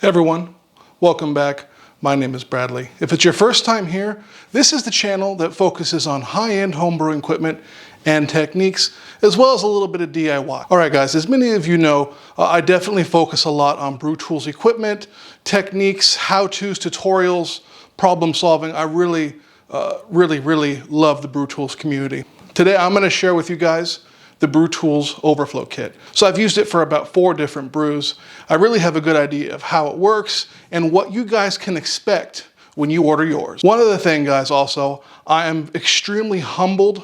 Hey everyone, welcome back. My name is Bradley. If it's your first time here, this is the channel that focuses on high-end homebrewing equipment and techniques, as well as a little bit of DIY. All right guys, as many of you know, I definitely focus a lot on Brewtools equipment, techniques, how-tos, tutorials, problem solving. I really love the Brewtools community. Today I'm gonna share with you guys the Brewtools Overflow kit. So I've used it for about 4 different brews. I really have a good idea of how it works and what you guys can expect when you order yours. One other thing, guys, also, I am extremely humbled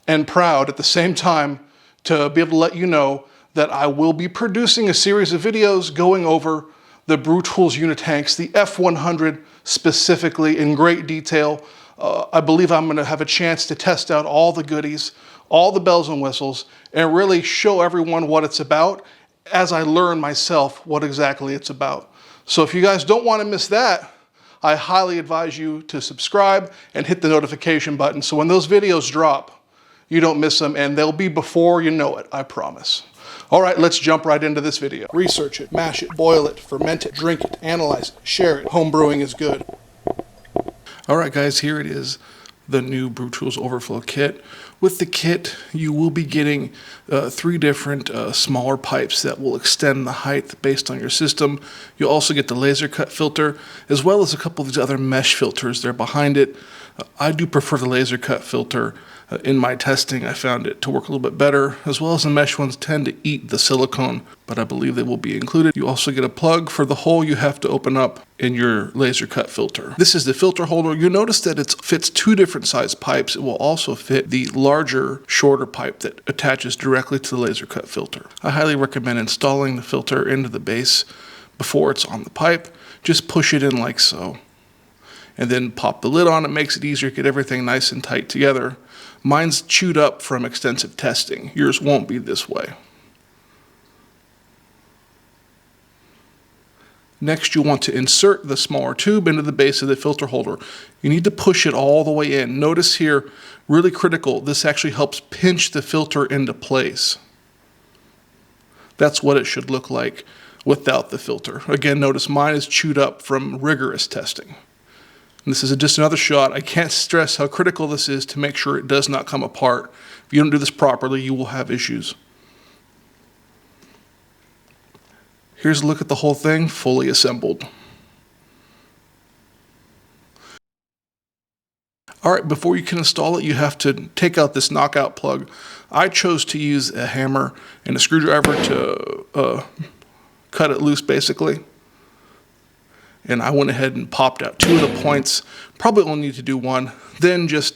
and proud at the same time to be able to let you know that I will be producing a series of videos going over the Brewtools Unitanks, the F100 specifically, in great detail. I believe I'm gonna have a chance to test out all the goodies, all the bells and whistles, and really show everyone what it's about as I learn myself what exactly it's about. So if you guys don't want to miss that, I highly advise you to subscribe and hit the notification button so when those videos drop, you don't miss them, and they'll be before you know it, I promise. All right, let's jump right into this video. Research it, mash it, boil it, ferment it, drink it, analyze it, share it. Home brewing is good. All right, guys, here it is, the new Brewtools Overflow kit. With the kit, you will be getting 3 different smaller pipes that will extend the height based on your system. You'll also get the laser cut filter, as well as a couple of these other mesh filters there behind it. I do prefer the laser cut filter. In my testing, I found it to work a little bit better, as well as the mesh ones tend to eat the silicone, but I believe they will be included. You also get a plug for the hole you have to open up in your laser cut filter. This is the filter holder. You'll notice that it fits 2 different size pipes. It will also fit the larger, shorter pipe that attaches directly to the laser cut filter. I highly recommend installing the filter into the base before it's on the pipe. Just push it in like so, and then pop the lid on. It makes it easier to get everything nice and tight together. Mine's chewed up from extensive testing. Yours won't be this way. Next, you want to insert the smaller tube into the base of the filter holder. You need to push it all the way in. Notice here, really critical, this actually helps pinch the filter into place. That's what it should look like without the filter. Again, notice mine is chewed up from rigorous testing. And this is just another shot. I can't stress how critical this is to make sure it does not come apart. If you don't do this properly, you will have issues. Here's a look at the whole thing, fully assembled. All right, before you can install it, you have to take out this knockout plug. I chose to use a hammer and a screwdriver to cut it loose, basically. And I went ahead and popped out 2 of the points. Probably only need to do 1. Then just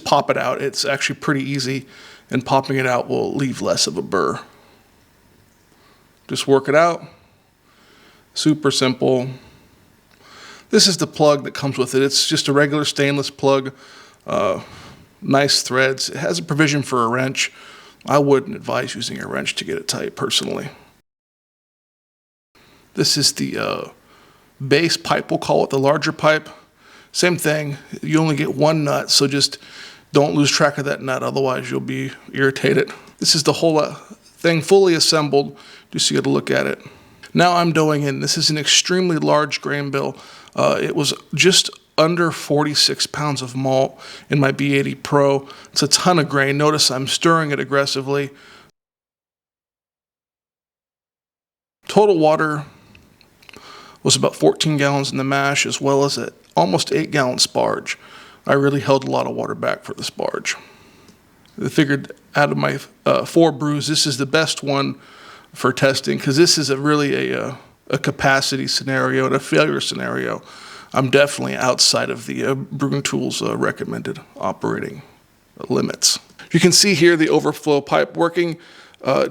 pop it out. It's actually pretty easy, and popping it out will leave less of a burr. Just work it out. Super simple. This is the plug that comes with it. It's just a regular stainless plug. Nice threads. It has a provision for a wrench. I wouldn't advise using a wrench to get it tight personally. This is the base pipe, we'll call it, the larger pipe. Same thing, you only get 1 nut, so just don't lose track of that nut, otherwise you'll be irritated. This is the whole thing fully assembled, just so you get a look at it. Now I'm doughing in. This is an extremely large grain bill. It was just under 46 pounds of malt in my B80 Pro. It's a ton of grain. Notice I'm stirring it aggressively. Total water was about 14 gallons in the mash, as well as an almost 8-gallon sparge. I really held a lot of water back for the sparge. I figured out of my 4 brews, this is the best one for testing, because this is really a capacity scenario and a failure scenario. I'm definitely outside of the Brewtools recommended operating limits. You can see here the overflow pipe working.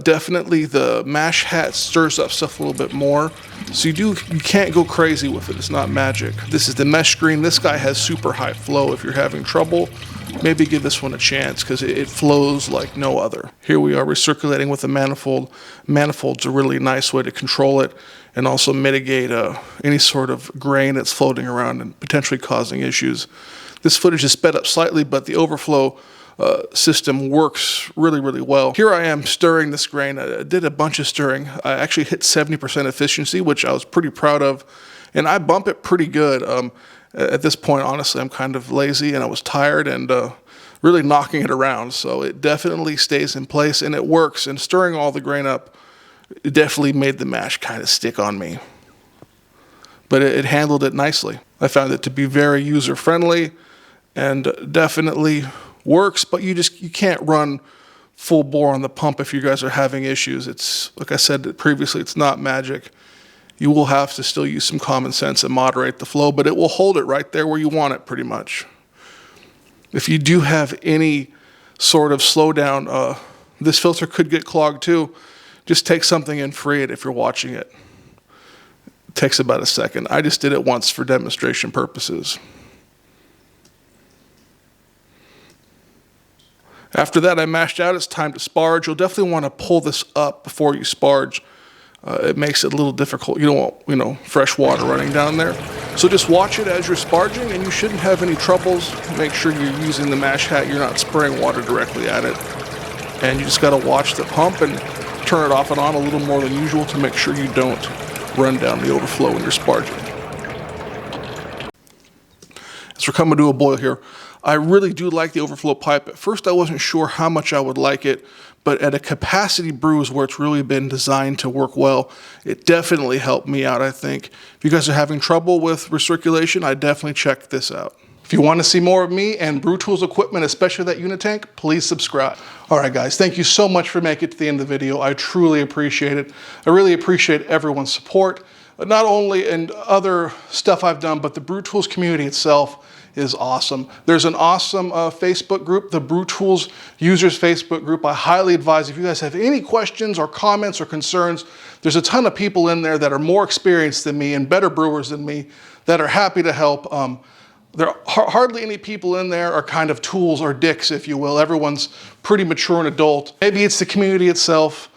Definitely the mash hat stirs up stuff a little bit more, so you can't go crazy with it. It's not magic. This is the mesh screen. This guy has super high flow. If you're having trouble, maybe give this one a chance, because it flows like no other. Here we are recirculating with a manifold. Manifold's a really nice way to control it and also mitigate any sort of grain that's floating around and potentially causing issues. This footage is sped up slightly, but the overflow system works really, really well. Here I am stirring this grain. I did a bunch of stirring. I actually hit 70% efficiency, which I was pretty proud of. And I bump it pretty good. At this point, honestly, I'm kind of lazy and I was tired and really knocking it around. So it definitely stays in place and it works. And stirring all the grain up, it definitely made the mash kind of stick on me. But it handled it nicely. I found it to be very user-friendly and definitely works, but you can't run full bore on the pump if you guys are having issues. It's, like I said previously, it's not magic. You will have to still use some common sense and moderate the flow, but it will hold it right there where you want it pretty much. If you do have any sort of slowdown, this filter could get clogged too. Just take something and free it if you're watching it. It takes about a second. I just did it once for demonstration purposes. After that, I mashed out. It's time to sparge. You'll definitely want to pull this up before you sparge. It makes it a little difficult. You don't want, fresh water running down there. So just watch it as you're sparging, and you shouldn't have any troubles. Make sure you're using the mash hat. You're not spraying water directly at it. And you just got to watch the pump and turn it off and on a little more than usual to make sure you don't run down the overflow when you're sparging. As we're coming to a boil here, I really do like the Overflow Pipe. At first I wasn't sure how much I would like it, but at a capacity brews where it's really been designed to work well, it definitely helped me out, I think. If you guys are having trouble with recirculation, I definitely check this out. If you want to see more of me and Brewtools equipment, especially that Unitank, please subscribe. All right, guys, thank you so much for making it to the end of the video. I truly appreciate it. I really appreciate everyone's support, not only in other stuff I've done, but the Brewtools community itself is awesome. There's an awesome Facebook group, the Brewtools Users Facebook group. I highly advise if you guys have any questions or comments or concerns, there's a ton of people in there that are more experienced than me and better brewers than me that are happy to help. There are hardly any people in there are kind of tools or dicks, if you will. Everyone's pretty mature and adult. Maybe it's the community itself.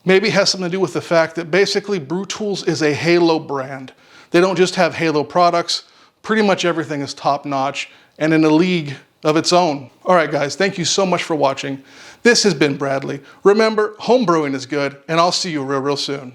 Maybe it has something to do with the fact that basically Brewtools is a Halo brand. They don't just have Halo products. Pretty much everything is top-notch and in a league of its own. All right, guys, thank you so much for watching. This has been Bradley. Remember, home brewing is good, and I'll see you real soon.